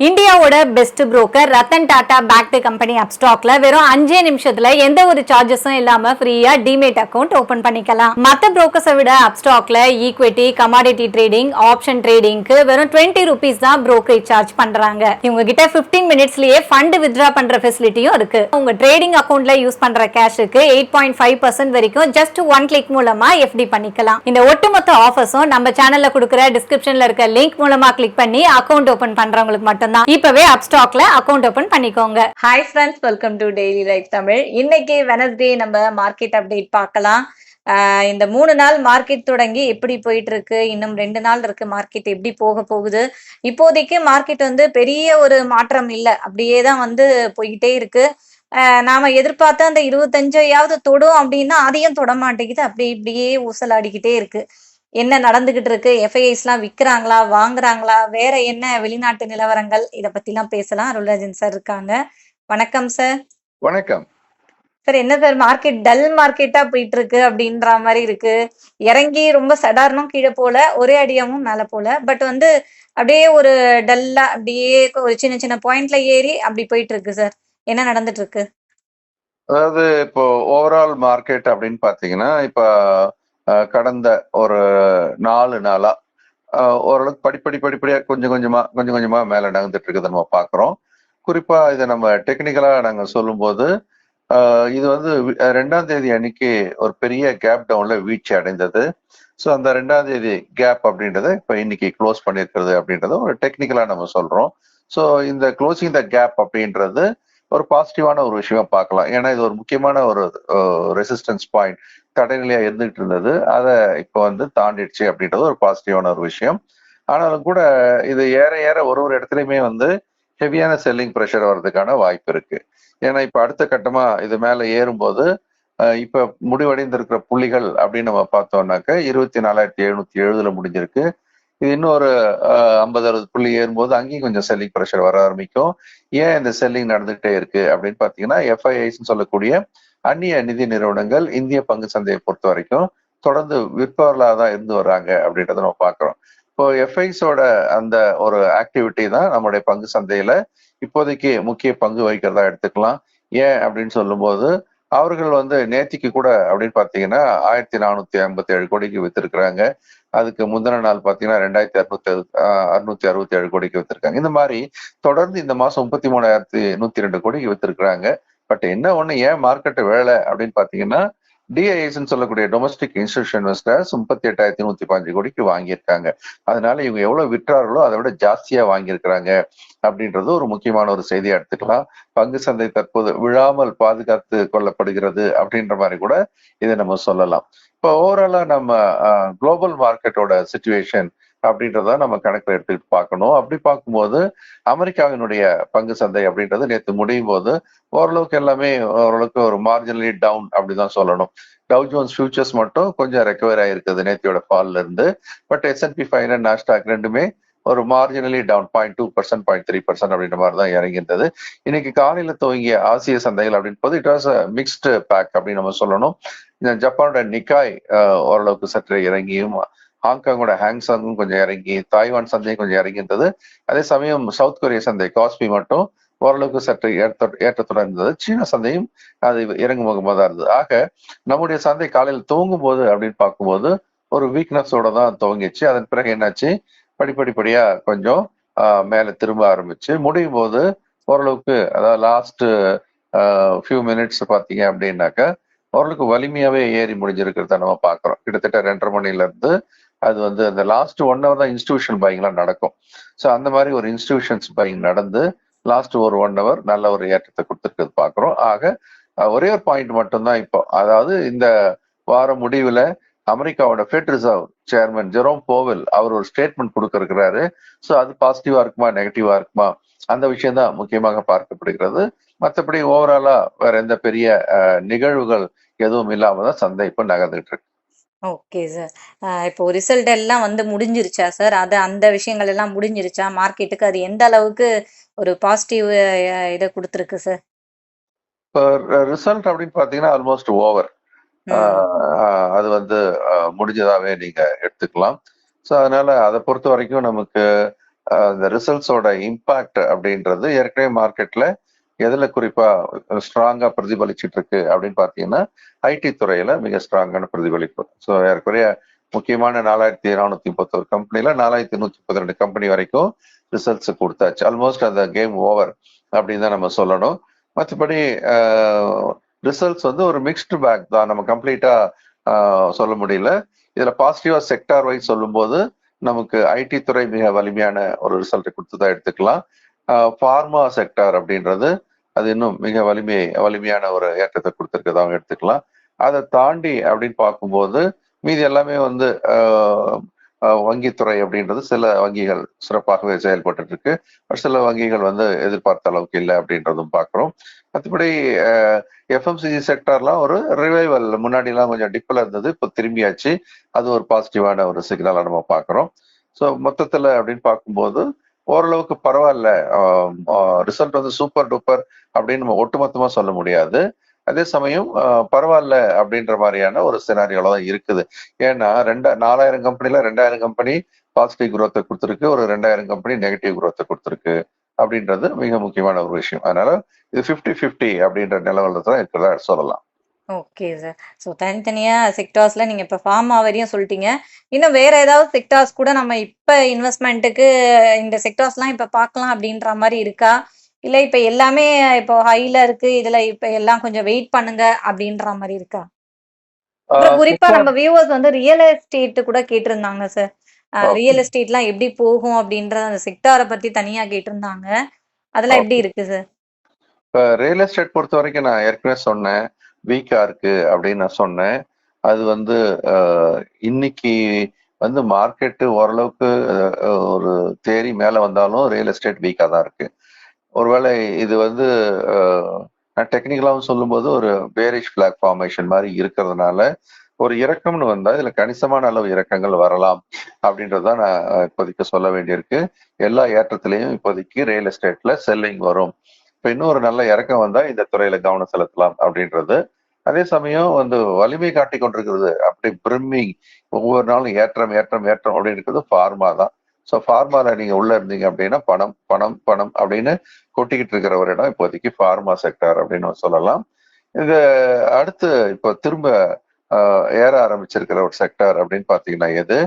இந்தியாவோட best broker Ratan Tata backed company அப்ஸ்டாக்ல வெறும் 5 நிமிஷத்துல எந்த ஒரு சார்ஜஸும் இல்லாம ஃப்ரீயா டிமேட் அக்கவுண்ட் ஓபன் பண்ணிக்கலாம். மத்த புரோக்கர்ஸை விட அப்ஸ்டாக்ல ஈக்விட்டி, கமாடிட்டி ட்ரேடிங், ஆப்ஷன் ட்ரேடிங்க்கு வெறும் 20 rupees தான் புரோக்கரேஜ் சார்ஜ் பண்றாங்க. இவங்க கிட்ட 15 மினிட்ஸ்லயே ஃபண்ட் வித்ரா பண்ற ஃபெசிலிட்டியும் இருக்கு. உங்க ட்ரேடிங் அக்கவுண்ட்ல யூஸ் பண்ற கேஷுக்கு 8.5% வரைக்கும் ஜஸ்ட் 1 கிளிக் மூலமா எஃப்டி பண்ணிக்கலாம். இந்த ஒட்டுமொத்த ஆஃபர்ஸும் நம்ம சேனல்ல கொடுக்குற டிஸ்கிரிப்ஷன்ல இருக்க லிங்க் மூலமா கிளிக் பண்ணி அக்கவுண்ட் ஓபன் பண்றவங்களுக்கு மட்டும் இப்பவே அப்ஸ்டாக்ல அக்கவுண்ட் ஓபன் பண்ணிக்கோங்க. Hi friends, welcome to daily life Tamil. இன்னைக்கு வெனஸ்டே நம்ம மார்க்கெட் அப்டேட் பார்க்கலாம். இந்த 3 நாள் மார்க்கெட் தொடங்கி எப்படி போயிட்டு இருக்கு, இன்னும் 2 நாள் இருக்கு மார்க்கெட் எப்படி போக போகுது. இப்போதைக்கு மார்க்கெட் பெரிய ஒரு மாற்றம் இல்லை, அப்படியே தான் போய்கிட்டே இருக்கு. நாம எதிர்பார்த்த அந்த 25 தொடும் அப்படின்னா அதையும் தொட மாட்டேங்குது, அப்படி இப்படியே ஊசலாடிக்கிட்டே இருக்கு. என்ன நடந்துகிட்டு இருக்கு, எஃப்ஐஐஸ்லாம் விற்கிறாங்களா வாங்குறாங்களா, வேற என்ன வெளிநாட்டு நிலவரங்கள், இதை பத்திலாம் பேசலாம். அருள்ராஜன் சார் இருக்காங்க. வணக்கம் சார். வணக்கம் சார். என்ன சார் மார்க்கெட் டல் மார்க்கெட்டா போயிட்டு இருக்கு அப்படின்ற மாதிரி இருக்கு. இறங்கி ரொம்ப சடாரணம் கீழே போல, ஒரே அடியாவும் மேல போல, பட் அப்படியே ஒரு டல்லா அப்படியே ஒரு சின்ன சின்ன பாயிண்ட்ல ஏறி அப்படி போயிட்டு இருக்கு சார். என்ன நடந்துட்டு இருக்கு? அதாவது இப்போ ஓவரால் மார்க்கெட் அப்படின்னு பாத்தீங்கன்னா, இப்ப கடந்த ஒரு 4 நாளா ஓரளவுக்கு படிப்படியா கொஞ்சம் கொஞ்சமா மேல நகர்ந்துட்டு இருக்கிறத நம்ம பாக்குறோம். குறிப்பா இதை நம்ம டெக்னிக்கலா நாங்க சொல்லும் போது இது 2ஆம் தேதி அன்னைக்கு ஒரு பெரிய கேப் டவுன்ல வீழ்ச்சி அடைந்தது. ஸோ அந்த 2ஆம் தேதி கேப் அப்படின்றத இப்ப இன்னைக்கு க்ளோஸ் பண்ணிருக்கிறது அப்படின்றத ஒரு டெக்னிக்கலா நம்ம சொல்றோம். ஸோ இந்த க்ளோசிங் த கேப் அப்படின்றது ஒரு பாசிட்டிவான ஒரு விஷயமா பார்க்கலாம். ஏன்னா இது ஒரு முக்கியமான ஒரு ரெசிஸ்டன்ஸ் பாயிண்ட், தடைநிலையா இருந்துகிட்டு இருந்தது. அதை இப்போ தாண்டிடுச்சு அப்படின்றது ஒரு பாசிட்டிவான ஒரு விஷயம். ஆனாலும் கூட இது ஏற ஏற ஒரு இடத்துலயுமே ஹெவியான செல்லிங் ப்ரெஷர் வர்றதுக்கான வாய்ப்பு இருக்கு. ஏன்னா இப்ப அடுத்த கட்டமா இது மேல ஏறும்போது இப்ப முடிவடைந்திருக்கிற புள்ளிகள் அப்படின்னு நம்ம பார்த்தோம்னாக்க 24,770 முடிஞ்சிருக்கு. இது இன்னும் ஒரு 50-60 புள்ளி ஏறும்போது அங்கேயும் கொஞ்சம் செல்லிங் ப்ரெஷர் வர ஆரம்பிக்கும். ஏன் இந்த செல்லிங் நடந்துகிட்டே இருக்கு அப்படின்னு பாத்தீங்கன்னா, எஃப்ஐஐஸ் சொல்லக்கூடிய அந்நிய நிதி நிறுவனங்கள் இந்திய பங்கு சந்தையை பொறுத்த வரைக்கும் தொடர்ந்து விற்பவர்களாக தான் இருந்து வர்றாங்க அப்படின்றத நம்ம பாக்குறோம். இப்போ எஃப்ஐஸோட அந்த ஒரு ஆக்டிவிட்டி தான் நம்முடைய பங்கு சந்தையில இப்போதைக்கு முக்கிய பங்கு வகிக்கிறதா எடுத்துக்கலாம். ஏன் அப்படின்னு சொல்லும்போது, அவர்கள் நேத்திக்கு கூட அப்படின்னு பாத்தீங்கன்னா 1457 கோடிக்கு வித்திருக்கிறாங்க. அதுக்கு முந்தின நாள் பாத்தீங்கன்னா 2667 கோடிக்கு வித்திருக்காங்க. இந்த மாதிரி தொடர்ந்து இந்த மாசம் 33,102 கோடிக்கு வித்திருக்கிறாங்க. பட் என்ன ஒண்ணு, ஏன் மார்க்கெட் வேலை அப்படின்னு பாத்தீங்கன்னா, டிஐஎஸ் சொல்லக்கூடிய டொமஸ்டிக் இன்ஸ்டிடியூஷன் இன்வெஸ்டர்ஸ் 38,115 கோடிக்கு வாங்கியிருக்காங்க. அதனால இவங்க எவ்வளவு விற்றார்களோ அதை விட ஜாஸ்தியா வாங்கியிருக்கிறாங்க அப்படின்றது ஒரு முக்கியமான ஒரு செய்தியா எடுத்துக்கலாம். பங்கு சந்தை தற்போது விழாமல் பாதுகாத்து கொள்ளப்படுகிறது அப்படின்ற மாதிரி கூட இதை நம்ம சொல்லலாம். இப்போ ஓவராலா நம்ம குளோபல் மார்க்கெட்டோட சிச்சுவேஷன் அப்படின்றத நம்ம கணக்கில் எடுத்துக்கிட்டு பார்க்கணும். அப்படி பார்க்கும்போது அமெரிக்காவினுடைய பங்கு சந்தை அப்படின்றது நேற்று முடியும் போது ஓரளவுக்கு எல்லாமே ஓரளவுக்கு ஒரு மார்ஜினலி டவுன் அப்படிதான் சொல்லணும். டவ் ஜோன்ஸ் ஃபியூச்சர்ஸ் மட்டும் கொஞ்சம் ரெக்கவர் ஆயிருக்குது நேத்தியோட ஃபால்ல இருந்து. பட் S&P 500 நாஸ்டாக் ரெண்டுமே ஒரு மார்ஜினலி டவுன் 0.2%, 0.3% அப்படின்ற மாதிரி தான் இறங்கியிருந்தது. இன்னைக்கு காலையில துவங்கிய ஆசிய சந்தைகள் அப்படின்னு போது இட் வாஸ் மிக்ஸ்டு பேக் அப்படின்னு நம்ம சொல்லணும். ஜப்பானோட நிக்காய் ஓரளவுக்கு சற்று இறங்கியும், ஹாங்காங்கோட ஹாங்சாங்கும் கொஞ்சம் இறங்கி, தாய்வான் சந்தையும் கொஞ்சம் இறங்கி இருந்தது. அதே சமயம் சவுத் கொரிய சந்தை காஸ்பி மட்டும் ஓரளவுக்கு சற்று ஏற்றத்துடன் இருந்தது. சீன சந்தையும் அது இறங்கும் முகமாக தான் இருந்தது. ஆக நம்முடைய சந்தை காலையில் துவங்கும் போது அப்படின்னு பார்க்கும்போது ஒரு வீக்னஸோட தான் துவங்கிச்சு. அதன் பிறகு என்னாச்சு, படிப்படிப்படியா கொஞ்சம் மேல திரும்ப ஆரம்பிச்சு முடியும் போது ஓரளவுக்கு, அதாவது லாஸ்ட் ஃபியூ மினிட்ஸ் பாத்தீங்க அப்படின்னாக்க ஓரளவுக்கு வலிமையாவே ஏறி முடிஞ்சிருக்கிறத நம்ம பாக்குறோம். கிட்டத்தட்ட 2:30 மணில இருந்து அது அந்த லாஸ்ட் 1 hour தான் இன்ஸ்டிடியூஷன் பையிங்லாம் நடக்கும். ஸோ அந்த மாதிரி ஒரு இன்ஸ்டிடியூஷன்ஸ் பையிங் நடந்து லாஸ்ட் ஒரு 1 hour நல்ல ஒரு ஏற்றத்தை கொடுத்துருக்கிறது பாக்குறோம். ஆக ஒரே ஒரு பாயிண்ட் மட்டும்தான் இப்போ, அதாவது இந்த வார முடிவுல அமெரிக்காவோட ஃபெட் ரிசர்வ் சேர்மன் ஜெரோம் போவெல் அவர் ஒரு ஸ்டேட்மெண்ட் கொடுக்கறாரு. ஸோ அது பாசிட்டிவா இருக்குமா நெகட்டிவா இருக்குமா, அந்த விஷயம் தான் முக்கியமாக பார்க்கப்படுகிறது. மற்றபடி ஓவராலா வேற எந்த பெரிய நிகழ்வுகள் எதுவும் இல்லாம தான் சந்தை இப்போ நகர்ந்துட்டு இருக்கு. Okay sir. இப்போ ரிசல்ட் எல்லாம் முடிஞ்சிருச்சா சார்? அந்த விஷயங்கள் எல்லாம் முடிஞ்சிருச்சா? மார்க்கெட்டுக்கு அது எந்த அளவுக்கு ஒரு பாசிட்டிவ் இதை கொடுத்துருக்கு சார்? இப்போ ரிசல்ட் அப்படின்னு பாத்தீங்கன்னா ஆல்மோஸ்ட் ஓவர். அது முடிஞ்சதாவே நீங்க எடுத்துக்கலாம். ஸோ அதனால அதை பொறுத்த வரைக்கும் நமக்கு இந்த ரிசல்ட்ஸோட இம்பாக்ட் அப்படின்றது ஏற்கனவே மார்க்கெட்ல எதுல குறிப்பா ஸ்ட்ராங்கா பிரதிபலிச்சுட்டு இருக்கு அப்படின்னு பாத்தீங்கன்னா ஐடி துறையில மிக ஸ்ட்ராங்கான பிரதிபலிப்பு. ஸோ ஏற்கனவே முக்கியமான 4431 கம்பெனில 4132 கம்பெனி வரைக்கும் ரிசல்ட்ஸ் கொடுத்தாச்சு. ஆல்மோஸ்ட் அந்த கேம் ஓவர் அப்படின்னு தான் நம்ம சொல்லணும். மற்றபடி ரிசல்ட்ஸ் வந்து ஒரு மிக்ஸ்டு பேக் தான், நம்ம கம்ப்ளீட்டா சொல்ல முடியல. இதுல பாசிட்டிவா செக்டார் வைஸ் சொல்லும்போது நமக்கு ஐடி துறை மிக வலிமையான ஒரு ரிசல்ட் கொடுத்துதான் எடுத்துக்கலாம். ஃபார்மா செக்டார் அப்படின்றது அது இன்னும் மிக வலிமையான ஒரு ஏற்றத்தை கொடுத்துருக்கதான் எடுத்துக்கலாம். அதை தாண்டி அப்படின்னு பார்க்கும்போது மீதி எல்லாமே வந்து வங்கித்துறை அப்படின்றது சில வங்கிகள் சிறப்பாகவே செயல்பட்டு இருக்கு, சில வங்கிகள் வந்து எதிர்பார்த்த அளவுக்கு இல்லை அப்படின்றதும் பார்க்குறோம். மற்றபடி எஃப்எம்சிஜி செக்டார்லாம் ஒரு ரிவைவல், முன்னாடி எல்லாம் கொஞ்சம் டிப்பில் இருந்தது, இப்போ திரும்பியாச்சு. அது ஒரு பாசிட்டிவான ஒரு சிக்னலா நம்ம பார்க்குறோம். ஸோ மொத்தத்தில் அப்படின்னு பார்க்கும்போது ஓரளவுக்கு பரவாயில்ல. ரிசல்ட் வந்து சூப்பர் டூப்பர் அப்படின்னு நம்ம ஒட்டுமொத்தமா சொல்ல முடியாது. அதே சமயம் பரவாயில்ல அப்படின்ற மாதிரியான ஒரு சினாரியோல தான் இருக்குது. ஏன்னா 4000 கம்பெனில 2000 கம்பெனி பாசிட்டிவ் குரோத்தை கொடுத்துருக்கு, ஒரு 2000 கம்பெனி நெகட்டிவ் குரோத்தை கொடுத்துருக்கு அப்படின்றது மிக முக்கியமான ஒரு விஷயம். அதனால இது 50-50 அப்படின்ற நிலவரத்துல தான் இருக்கிறதா சொல்லலாம். Okay sir. ஸோ தனித்தனியா செக்டார்ஸ்ல நீங்க இப்ப ஃபார்மா வரையும் சொல்லிட்டீங்க. இன்னும் வேற ஏதாவது செக்டார்ஸ் கூட நம்ம இப்ப இன்வெஸ்ட்மெண்ட்டுக்கு இந்த செக்டார்ஸ்லாம் இப்ப பார்க்கலாம் அப்படின்ற மாதிரி இருக்கா? இல்ல இப்ப எல்லாமே இப்போ ஹைல இருக்கு, இதுல இப்ப எல்லாம் கொஞ்சம் வெயிட் பண்ணுங்க அப்படின்ற மாதிரி இருக்கா? அப்புறம் குறிப்பா நம்ம வியூவர்ஸ் வந்து ரியல் எஸ்டேட் கூட கேட்டிருந்தாங்க சார். ரியல் எஸ்டேட்லாம் எப்படி போகும் அப்படின்ற அந்த செக்டாரை பத்தி தனியா கேட்டிருந்தாங்க. அதெல்லாம் எப்படி இருக்கு சார்? இப்ப ரியல் எஸ்டேட் பொறுத்த வரைக்கும் நான் ஏற்கனவே சொன்னேன், வீக்கா இருக்கு அப்படின்னு நான் சொன்னேன். அது வந்து இன்னைக்கு வந்து மார்க்கெட்டு ஓரளவுக்கு ஒரு தேறி மேல வந்தாலும் ரியல் எஸ்டேட் வீக்கா தான் இருக்கு. ஒருவேளை இது வந்து நான் டெக்னிக்கலாவும் சொல்லும்போது ஒரு பேரிஷ் பிளாக் ஃபார்மேஷன் மாதிரி இருக்கிறதுனால ஒரு இறக்கம்னு வந்தா இதுல கணிசமான அளவு இறக்கங்கள் வரலாம் அப்படின்றதான் நான் இப்போதைக்கு சொல்ல வேண்டியிருக்கு. எல்லா ஏற்றத்திலையும் இப்போதைக்கு ரியல் எஸ்டேட்ல செல்லிங் வரும். இப்ப இன்னும் ஒரு நல்ல இறக்கம் வந்தா இந்த துறையில கவனம் செலுத்தலாம் அப்படின்றது. அதே சமயம் வந்து வலிமை காட்டி கொண்டிருக்கிறது அப்படி பிரிம்மிங், ஒவ்வொரு நாளும் ஏற்றம் ஏற்றம் ஏற்றம் அப்படின்னு இருக்கிறது ஃபார்மா தான். ஸோ ஃபார்மால நீங்க உள்ள இருந்தீங்க அப்படின்னா பணம் பணம் பணம் அப்படின்னு கொட்டிக்கிட்டு இருக்கிற ஒரு இடம் இப்போதைக்கு ஃபார்மா செக்டார் அப்படின்னு சொல்லலாம். இது அடுத்து இப்போ திரும்ப ஏற ஆரம்பிச்சிருக்கிற ஒரு செக்டார் அப்படின்னு பாத்தீங்கன்னா எது?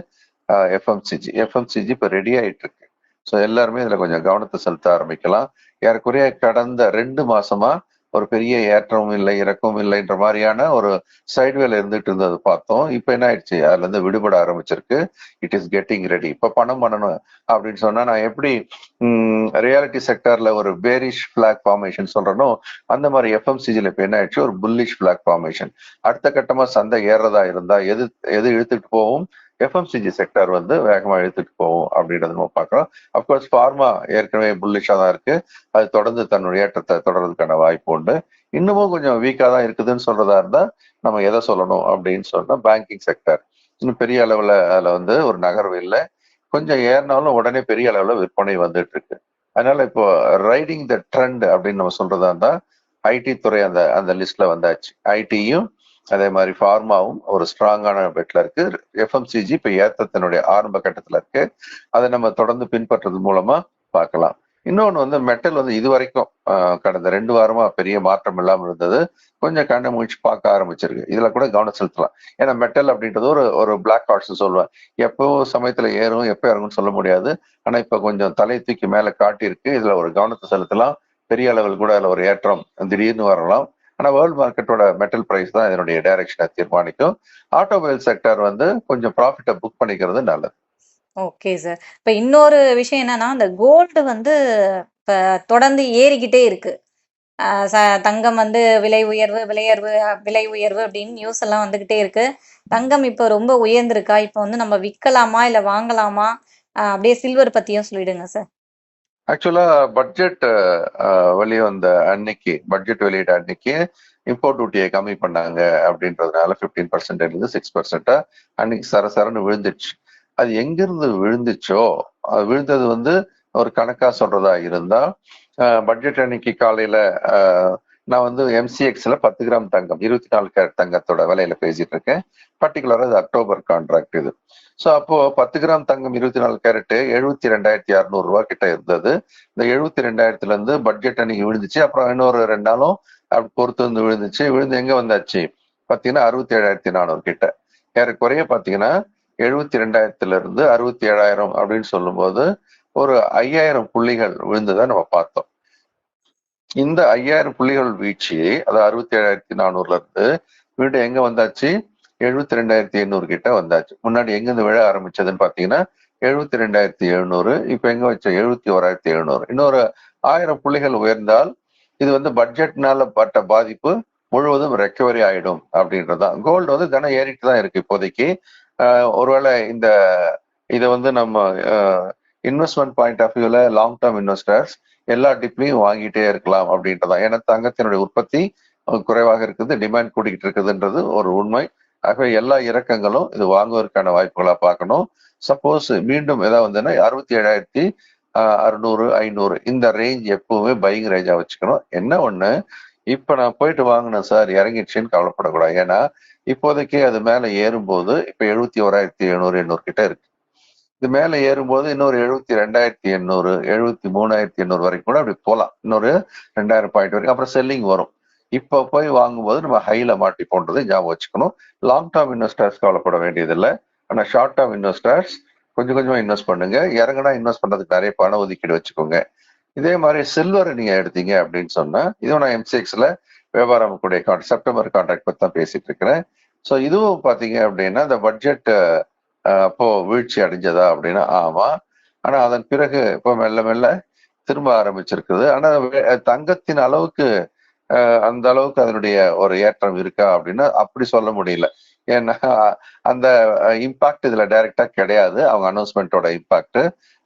எஃப்எம்சிஜி. எஃப்எம்சிஜி இப்போ ரெடி ஆயிட்டு இருக்கு. ஸோ எல்லாருமே இதுல கொஞ்சம் கவனத்தை செலுத்த ஆரம்பிக்கலாம். ஏறக்குறைய கடந்த 2 மாசமா ஒரு பெரிய ஏற்றமும் இல்லை இறக்கமும் இல்லைன்ற மாதிரியான ஒரு சைட்வேல இருந்துட்டு இருந்தது பார்த்தோம். இப்ப என்ன ஆயிடுச்சு, அதுல இருந்து விடுபட ஆரம்பிச்சிருக்கு. It is getting ready. இப்ப பணம் பண்ணணும் அப்படின்னு சொன்னா நான் எப்படி ரியாலிட்டி செக்டர்ல ஒரு பேரிஷ் பிளாக் ஃபார்மேஷன் சொல்றனோ அந்த மாதிரி எஃப்எம்சிஜில இப்ப என்ன ஆயிடுச்சு, ஒரு புல்லிஷ் பிளாக் ஃபார்மேஷன். அடுத்த கட்டமா சந்தை ஏறதா இருந்தா எது இழுத்துட்டு போகும்? எஃப்எம்சிஜி செக்டர் வந்து வேகமா இழுத்துட்டு போகும் அப்படின்றத நம்ம பார்க்கலாம். அப்கோர்ஸ் ஃபார்மா ஏற்கனவே புல்லிஷா தான் இருக்கு, அது தொடர்ந்து தன்னுடைய ஏற்றத்தை தொடர்றதுக்கான வாய்ப்பு உண்டு. இன்னமும் கொஞ்சம் வீக்கா தான் இருக்குதுன்னு சொல்றதா இருந்தா நம்ம எதை சொல்லணும் அப்படின்னு சொன்னா பேங்கிங் செக்டர் இன்னும் பெரிய அளவுல அதுல வந்து ஒரு நகர்வு இல்லை. கொஞ்சம் ஏறினாலும் உடனே பெரிய அளவுல விற்பனை வந்துட்டு இருக்கு. அதனால இப்போ ரைடிங் த ட்ரெண்ட் அப்படின்னு நம்ம சொல்றதா இருந்தா ஐடி துறை அந்த அந்த லிஸ்ட்ல வந்தாச்சு. ஐடியும் அதே மாதிரி ஃபார்மாவும் ஒரு ஸ்ட்ராங்கான பெட்ல இருக்கு. எஃப்எம்சிஜி இப்ப ஏற்றத்தினுடைய ஆரம்ப கட்டத்துல இருக்கு. அதை நம்ம தொடர்ந்து பின்பற்றது மூலமா பார்க்கலாம். இன்னொன்னு வந்து மெட்டல் வந்து இது வரைக்கும் கடந்த 2 வாரமா பெரிய மாற்றம் இல்லாமல் இருந்தது. கொஞ்சம் கண்ணை மூழ்கி பார்க்க ஆரம்பிச்சிருக்கு. இதுல கூட கவனம் செலுத்தலாம். ஏன்னா மெட்டல் அப்படின்றது ஒரு பிளாக் ஹார்ஸ் சொல்லுவேன். எப்போ சமயத்துல ஏறும் எப்போ இறங்கும்னு சொல்ல முடியாது. ஆனா இப்ப கொஞ்சம் தலை தூக்கி மேல காட்டியிருக்கு. இதுல ஒரு கவனத்தை செலுத்தலாம். பெரிய அளவில் கூட அதுல ஒரு ஏற்றம் திடீர்னு வரலாம். ஆனா வேர்ல்டு மார்க்கெட்டோட மெட்டல் பிரைஸ் தான் இதனுடைய டைரக்ஷனை தீர்மானிக்கும். ஆட்டோமொபைல் செக்டர் வந்து கொஞ்சம் ப்ராஃபிட்டை புக் பண்ணிக்கிறது நல்லது. Okay sir. இப்ப இன்னொரு விஷயம் என்னன்னா, அந்த கோல்டு வந்து இப்ப தொடர்ந்து ஏறிக்கிட்டே இருக்கு. தங்கம் வந்து விலை உயர்வு அப்படின்னு நியூஸ் எல்லாம் வந்துகிட்டே இருக்கு. தங்கம் இப்ப ரொம்ப உயர்ந்திருக்கா? இப்ப வந்து நம்ம விற்கலாமா இல்ல வாங்கலாமா? அப்படியே சில்வர் பத்தியும் சொல்லிடுங்க சார். ஆக்சுவலா பட்ஜெட் வெளிவந்த அன்னைக்கு, பட்ஜெட் வெளியிட்ட அன்னைக்கு இம்போர்ட் டியூட்டியை கம்மி பண்ணாங்க அப்படின்றதுனால 15% இருந்து 6% அன்னைக்கு சரசரன்னு விழுந்துச்சு. அது எங்கிருந்து விழுந்துச்சோ, அது விழுந்தது வந்து ஒரு கணக்கா சொல்றதா இருந்தா பட்ஜெட் அன்னைக்கு காலையில நான் வந்து எம்சிஎக்ஸ்ல 10 கிராம் தங்கம் 24 கேரட் தங்கத்தோட விலையில பேசிட்டு இருக்கேன். பர்டிகுலரா இது அக்டோபர் கான்ட்ராக்ட். இது ஸோ அப்போ 10 கிராம் தங்கம் 24 கேரட் 72,600 ரூபாய் கிட்ட இருந்தது. இந்த 72,000 இருந்து பட்ஜெட் அன்னைக்கு விழுந்துச்சு. அப்புறம் இன்னொரு 2 நாளும் அப்படி பொறுத்து வந்து விழுந்து எங்க வந்தாச்சு பாத்தீங்கன்னா 67,400 கிட்ட. ஏறக்குறைய பாத்தீங்கன்னா 72,000 இருந்து 67,000 அப்படின்னு சொல்லும் போது ஒரு 5,000 புள்ளிகள் விழுந்ததை நம்ம பார்த்தோம். இந்த 5,000 புள்ளிகள் வீழ்ச்சி, அதாவது 67,400 இருந்து மீண்டும் எங்க வந்தாச்சு 72,800 கிட்ட வந்தாச்சு. முன்னாடி எங்க இருந்து விழ ஆரம்பிச்சதுன்னு பாத்தீங்கன்னா 72,700, இப்ப எங்க வச்ச 71,700. இன்னொரு 1000 புள்ளிகள் உயர்ந்தால் இது வந்து பட்ஜெட்னால பட்ட பாதிப்பு முழுவதும் ரெக்கவரி ஆயிடும் அப்படின்றதுதான். கோல்டு வந்து தினம் ஏறிட்டு தான் இருக்கு இப்போதைக்கு. ஒருவேளை இதை வந்து நம்ம இன்வெஸ்ட்மெண்ட் பாயிண்ட் ஆஃப் வியூல லாங் டேர்ம் இன்வெஸ்டர்ஸ் எல்லா டிப்லையும் வாங்கிட்டே இருக்கலாம் அப்படின்றதான். ஏன்னா தங்கத்தினுடைய உற்பத்தி குறைவாக இருக்குது, டிமாண்ட் கூடிக்கிட்டு இருக்குதுன்றது ஒரு உண்மை. ஆகவே எல்லா இறக்கங்களும் இது வாங்குவதற்கான வாய்ப்புகளா பார்க்கணும். சப்போஸ் மீண்டும் ஏதாவது வந்துன்னா 67,600 500 இந்த ரேஞ்ச் எப்பவுமே பையிங் ரேஞ்சா வச்சுக்கணும். என்ன ஒண்ணு, இப்ப நான் போயிட்டு வாங்கினேன் சார் இறங்கிடுச்சுன்னு கவலைப்படக்கூடாது. ஏன்னா இப்போதைக்கு அது மேல ஏறும்போது இப்ப 71,700 800 கிட்ட இருக்கு. இது மேல ஏறும்போது இன்னொரு 72,800 73,800 வரைக்கும் கூட அப்படி போகலாம். இன்னொரு 2,000 பாயிண்ட் வரைக்கும் அப்புறம் செல்லிங் வரும். இப்ப போய் வாங்கும்போது நம்ம ஹைல மாட்டி போன்றது ஞாபகம் வச்சுக்கணும். லாங் டேர்ம் இன்வெஸ்டர்ஸ் கவலைப்பட வேண்டியதில்லை. ஆனா ஷார்ட் டேர்ம் இன்வெஸ்டர்ஸ் கொஞ்சம் கொஞ்சமா இன்வெஸ்ட் பண்ணுங்க. இறங்கினா இன்வெஸ்ட் பண்றதுக்கு நிறைய பண ஒதுக்கீடு வச்சுக்கோங்க. இதே மாதிரி சில்வர் நீங்க எடுத்தீங்க அப்படின்னு சொன்னா, இதுவும் நான் MCXல வியாபாரம் கூடிய செப்டம்பர் கான்ட்ராக்ட் பத்தி தான் பேசிட்டு இருக்கிறேன். ஸோ இதுவும் பாத்தீங்க அப்படின்னா இந்த பட்ஜெட் அப்போ வீழ்ச்சி அடைஞ்சதா அப்படின்னா ஆமா. ஆனா அதன் பிறகு இப்போ மெல்ல மெல்ல திரும்ப ஆரம்பிச்சிருக்குது. ஆனா தங்கத்தின் அளவுக்கு அந்த அளவுக்கு அதனுடைய ஒரு ஏற்றம் இருக்கா அப்படின்னா அப்படி சொல்ல முடியல. ஏன்னா அந்த இம்பாக்ட் இதுல டைரக்டா கிடையாது, அவங்க அனௌன்ஸ்மெண்டோட இம்பாக்ட்.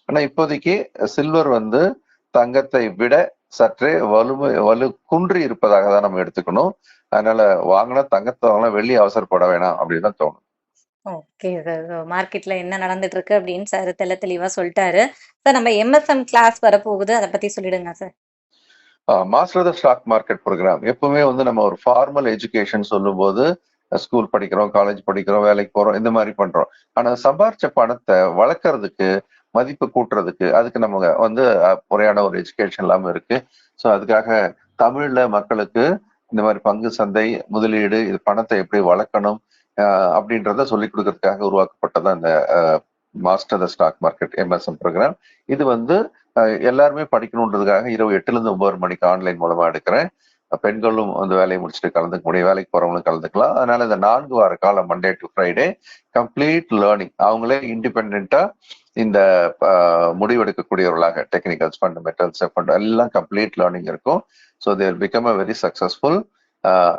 ஆனா இப்போதைக்கு சில்வர் வந்து தங்கத்தை விட சற்றே வலு குன்றி இருப்பதாக தான் நம்ம எடுத்துக்கணும். அதனால வாங்கினா தங்கத்தை வாங்கினா வெள்ளி அவசரப்பட வேணாம் அப்படின்னு தான் தோணும். Okay sir. மார்க்கெட்ல என்ன நடந்துட்டு இருக்கு அப்படின்னு சார் தெளிவா சொல்லிட்டாரு. சார் நம்ம MSM கிளாஸ் வரப்போகுது, அதை பத்தி சொல்லிடுங்க sir. Master the stock market program எப்பவுமே வந்து நம்ம ஒரு ஃபார்மல் எஜுகேஷன் சொல்லும் போது ஸ்கூல் படிக்கிறோம், காலேஜ் படிக்கிறோம், வேலைக்கு போறோம், இந்த மாதிரி பண்றோம். ஆனா சம்பாரிச்ச பணத்தை வளர்க்கறதுக்கு, மதிப்பு கூட்டுறதுக்கு அதுக்கு நம்ம வந்து முறையான ஒரு எஜுகேஷன் இல்லாம இருக்கு. ஸோ அதுக்காக தமிழ்ல மக்களுக்கு இந்த மாதிரி பங்கு சந்தை, முதலீடு, இது பணத்தை எப்படி வளர்க்கணும் அப்படின்றத சொல்லிக் கொடுக்கறதுக்காக உருவாக்கப்பட்டதான் இந்த master the stock market MSM program. இது வந்து எல்லாருமே படிக்கணுன்றதுக்காக இரவு 8 to 9 மணிக்கு ஆன்லைன் மூலமா எடுக்கிறேன். பெண்களும் வந்து வேலையை முடிச்சுட்டு கலந்துக்க முடியும், வேலைக்கு போறவங்களும் கலந்துக்கலாம். அதனால இந்த 4 வார காலம் Monday to Friday complete learning, அவங்களே இண்டிபெண்டா இந்த முடிவெடுக்கக்கூடியவர்களாக டெக்னிக்கல்ஸ், ஃபண்டமெண்டல்ஸ் எல்லாம் கம்ப்ளீட் லேர்னிங் இருக்கும். So they will become a very successful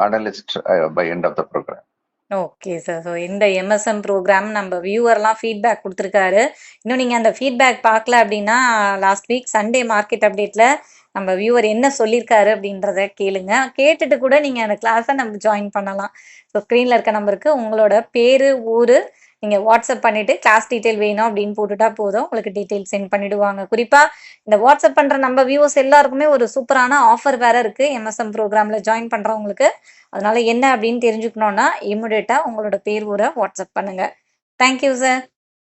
analyst by end of the program. Okay sir. So இந்த MSM ப்ரோக்ராம் நம்ம வியூவர்லாம் ஃபீட்பேக் கொடுத்துருக்காரு. இன்னும் நீங்கள் அந்த ஃபீட்பேக் பார்க்கல அப்படின்னா லாஸ்ட் வீக் சண்டே மார்க்கெட் அப்டேட்டில் நம்ம வியூவர் என்ன சொல்லியிருக்காரு அப்படின்றத கேளுங்க. கேட்டுட்டு கூட நீங்கள் அந்த கிளாஸை நம்ம ஜாயின் பண்ணலாம். ஸோ ஸ்க்ரீனில் இருக்க நம்பருக்கு உங்களோட பேர், ஊர் நீங்கள் வாட்ஸ்அப் பண்ணிவிட்டு கிளாஸ் டீட்டெயில் வேணும் அப்படின்னு போட்டுட்டா போதும், உங்களுக்கு டீட்டெயில் சென்ட் பண்ணிவிடுவாங்க. குறிப்பாக இந்த வாட்ஸ்அப் பண்ணுற நம்ம வியூவர்ஸ் எல்லாருக்குமே ஒரு சூப்பரான ஆஃபர் வேறு இருக்குது MSM ப்ரோக்ராமில் ஜாயின் பண்ணுறவங்களுக்கு. அதனால என்ன அப்படின்னு தெரிஞ்சுக்கணும்னா இமிடியேட்டா உங்களோட பேர் ஊரை வாட்ஸ்அப் பண்ணுங்க. Thank you sir.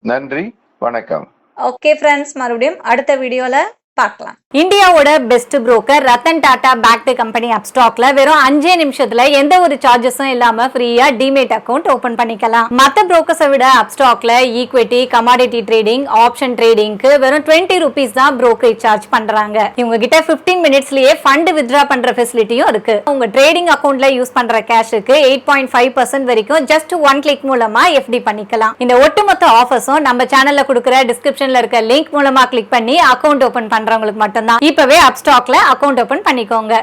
நன்றி, வணக்கம். ஓகே ஃப்ரெண்ட்ஸ், மறுபடியும் அடுத்த வீடியோல பார்க்கலாம். இந்தியாவோட best broker Ratan Tata backed company அப்ஸ்டாக்ல வெறும் 5 நிமிஷத்துல எந்த ஒரு சார்ஜஸும் இல்லாம ஃப்ரீயா டிமேட் அக்கவுண்ட் ஓபன் பண்ணிக்கலாம். மத்த புரோக்கர்ஸை விட அப்ஸ்டாக்ல ஈக்விட்டி, கமாடிட்டி ட்ரேடிங், ஆப்ஷன் ட்ரேடிங்க்கு வெறும் 20 rupees தான் புரோக்கரேஜ் சார்ஜ் பண்றாங்க. இவங்க கிட்ட 15 minutesலயே ஃபண்ட் வித்ட்ரா பண்ற ஃபெசிலிட்டியும் இருக்கு. உங்க ட்ரேடிங் அக்கவுண்ட்ல யூஸ் பண்ற கேஷுக்கு 8.5% வரைக்கும் ஜஸ்ட் 1 கிளிக் மூலமா FD பண்ணிக்கலாம். இந்த ஒட்டுமொத்த ஆஃபர்ஸும் நம்ம சேனல்ல கொடுக்குற டிஸ்கிரிப்ஷன்ல இருக்க லிங்க் மூலமா கிளிக் பண்ணி அக்கவுண்ட் ஓபன் பண்றவங்களுக்கு மட்டும்தான். இப்பவே அப்ஸ்டாக்ல அக்கவுண்ட் ஓபன் பண்ணிக்கோங்க.